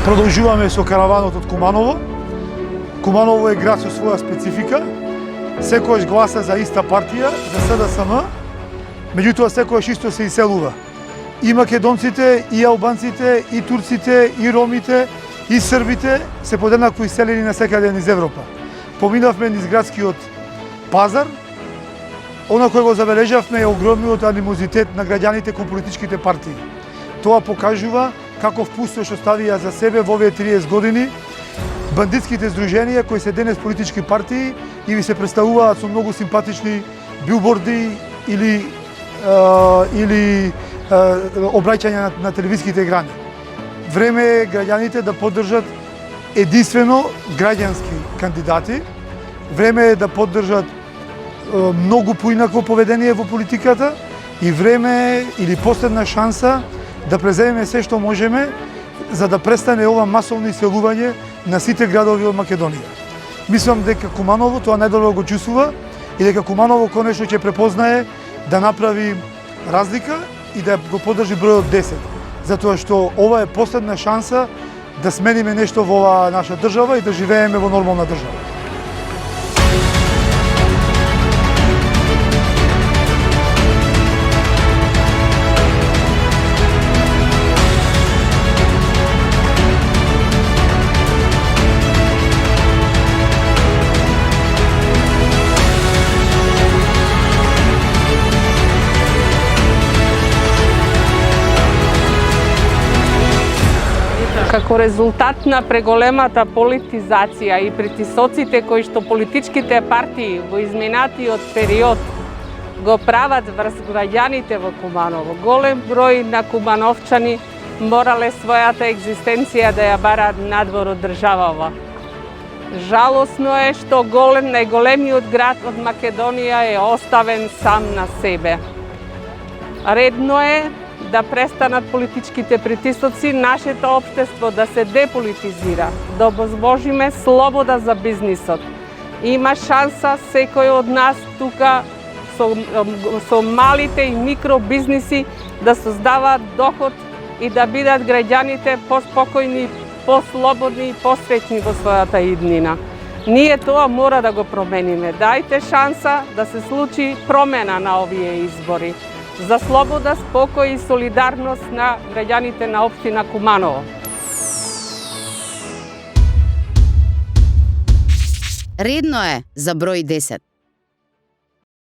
Продолжуваме со караванот од Куманово. Куманово е град со своја специфика. Секојаш гласа за иста партија, за СДСМ, меѓутоа секојаш исто се иселува. И македонците, и албанците, и турците, и ромите, и србите се подеднакво иселени на секаде низ Европа. Поминавме низ градскиот пазар. Она кој го забележавме е огромниот анимозитет на граѓаните кон политичките партии. Тоа покажува каков пустош оставија за себе во овие 30 години бандитските здруженија кои се денес политички партии и ви се представуваат со многу симпатични билборди или обраќања на телевизиските екрани. Време е граѓаните да поддржат единствено граѓански кандидати. Време е да поддржат многу поинакво поведение во политиката и време е или последна шанса да преземеме се што можеме за да престане ова масовно иселување на сите градови од Македонија. Мислам дека Куманово тоа најдобро го чувствува и дека Куманово конечно ќе препознае да направи разлика и да го поддржи бројот 10. Затоа што ова е последна шанса да смениме нешто во оваа наша држава и да живееме во нормална држава. Како резултат на преголемата политизација и притисоците кои што политичките партии во изминатиот период го прават врз граѓаните во Куманово, голем број на кумановчани морале својата екзистенција да ја бараат надвор од државава. Жалосно е што најголемиот град од Македонија е оставен сам на себе. Редно е да престанат политичките притисоци, нашето општество да се деполитизира, да обозвожиме слобода за бизнисот. Има шанса секој од нас тука со малите и микробизниси да создаваат доход и да бидат граѓаните поспокојни, послободни и посреќни во својата иднина. Ние тоа мора да го промениме. Дајте шанса да се случи промена на овие избори за слобода, спокој и солидарност на граѓаните на општина Куманово. Редно е за број 10.